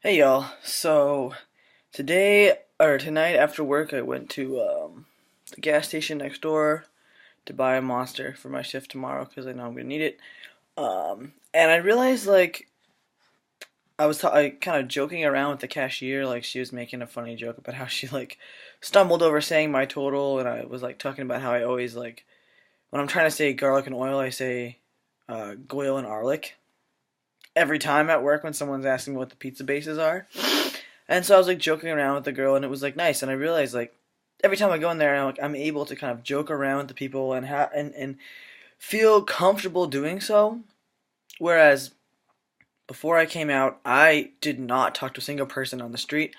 Hey y'all. So today or tonight after work I went to the gas station next door to buy a Monster for my shift tomorrow because I know I'm gonna need it. And I realized like I kind of joking around with the cashier, like she was making a funny joke about how she like stumbled over saying my total, and I was like talking about how I always like when I'm trying to say garlic and oil I say goyle and arlic every time at work when someone's asking me what the pizza bases are. And so I was like joking around with the girl, and it was like nice. And I realized like every time I go in there, I'm able to kind of joke around with the people and and feel comfortable doing so. Whereas before I came out, I did not talk to a single person on the street.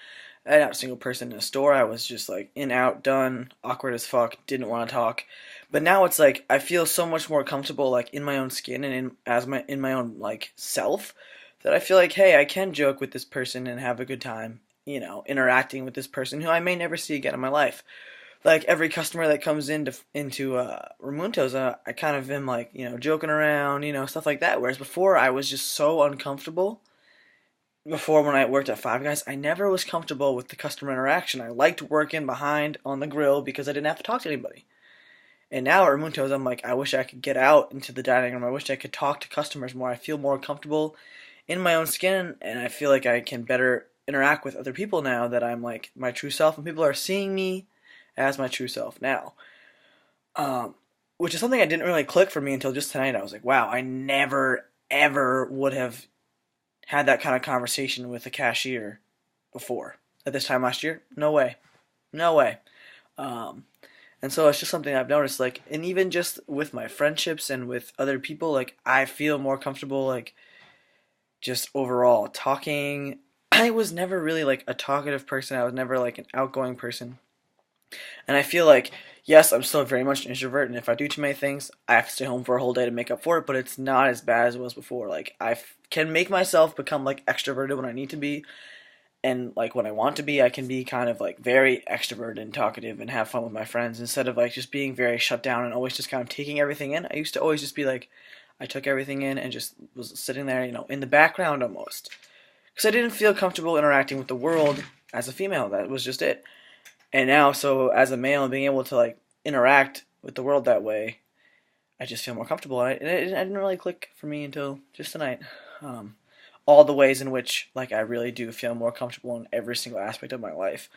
Not a single person in a store. I was just like in, out, done, awkward as fuck. Didn't want to talk. But now it's like I feel so much more comfortable, like in my own skin and in my own like self, that I feel like, hey, I can joke with this person and have a good time. Interacting with this person who I may never see again in my life. Like every customer that comes into Ramunto's, I kind of am like joking around, stuff like that. Whereas before I was just so uncomfortable. Before when I worked at Five Guys, I never was comfortable with the customer interaction. I liked working behind on the grill because I didn't have to talk to anybody. And now at Ramunto's, I'm like, I wish I could get out into the dining room. I wish I could talk to customers more. I feel more comfortable in my own skin, and I feel like I can better interact with other people now that I'm like my true self, and people are seeing me as my true self now. Um, which is something I didn't really click for me until just tonight. I was like, wow, I never ever would have had that kind of conversation with a cashier before at this time last year. No way, no way. Um, and so it's just something I've noticed, like, and even just with my friendships and with other people, like, I feel more comfortable, like, just overall talking. I was never really like a talkative person. I was never like an outgoing person. And I feel like, yes, I'm still very much an introvert, and if I do too many things, I have to stay home for a whole day to make up for it, but it's not as bad as it was before. Like, can make myself become like extroverted when I need to be, and like when I want to be, I can be kind of like very extroverted and talkative and have fun with my friends instead of like just being very shut down and always just kind of taking everything in. I used to always just be like, I took everything in and just was sitting there, in the background almost. Because I didn't feel comfortable interacting with the world as a female. That was just it. And now, so as a male, being able to like interact with the world that way, I just feel more comfortable. And it didn't really click for me until just tonight. Um, all the ways in which like I really do feel more comfortable in every single aspect of my life.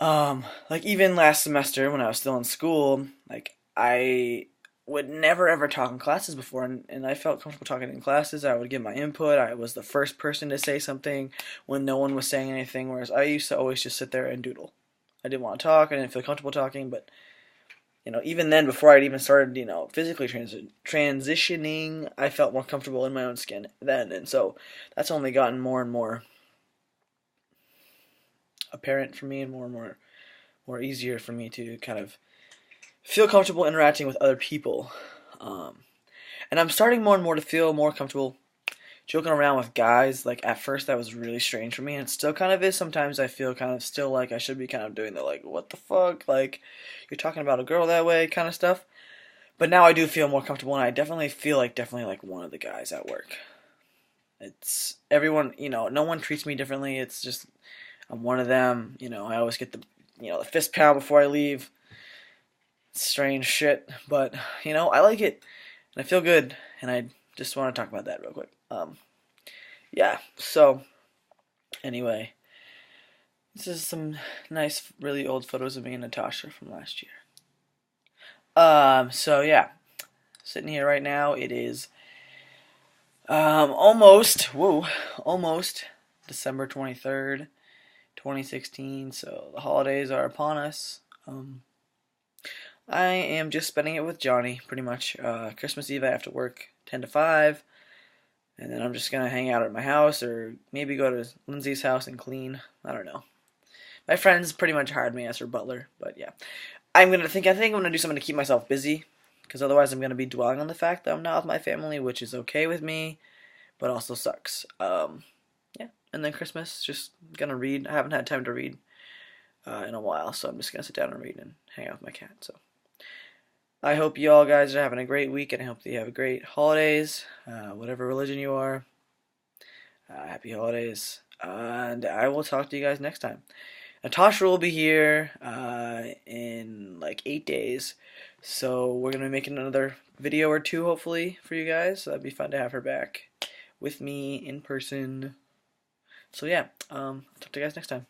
Like even last semester when I was still in school, like I would never ever talk in classes before, and I felt comfortable talking in classes. I would give my input. I was the first person to say something when no one was saying anything, whereas I used to always just sit there and doodle. I didn't want to talk. I didn't feel comfortable talking, but even then, before I'd even started, physically transitioning, I felt more comfortable in my own skin then, and so that's only gotten more and more apparent for me, and more easier for me to kind of feel comfortable interacting with other people. Um, and I'm starting more and more to feel more comfortable joking around with guys. Like at first, that was really strange for me, and it still kind of is. Sometimes I feel kind of still like I should be kind of doing the like, what the fuck, like you're talking about a girl that way kind of stuff. But now I do feel more comfortable, and I definitely feel like one of the guys at work. It's everyone, no one treats me differently. It's just I'm one of them. I always get the fist pound before I leave. It's strange shit, but I like it, and I feel good, and I just want to talk about that real quick. Yeah. So anyway, this is some nice, really old photos of me and Natasha from last year. So yeah, sitting here right now. It is almost December 23rd, 2016. So the holidays are upon us. I am just spending it with Johnny, pretty much. Christmas Eve I have to work 10 to 5, and then I'm just gonna hang out at my house, or maybe go to Lindsay's house and clean. I don't know. My friends pretty much hired me as her butler, but yeah. I think I'm gonna do something to keep myself busy, because otherwise I'm gonna be dwelling on the fact that I'm not with my family, which is okay with me, but also sucks. Yeah, and then Christmas, just gonna read. I haven't had time to read in a while, so I'm just gonna sit down and read and hang out with my cat. So I hope you all guys are having a great week, and I hope that you have a great holidays, whatever religion you are. Happy holidays. And I will talk to you guys next time. Natasha will be here in like 8 days. So we're going to be making another video or two, hopefully, for you guys. So that'd be fun to have her back with me in person. So yeah, talk to you guys next time.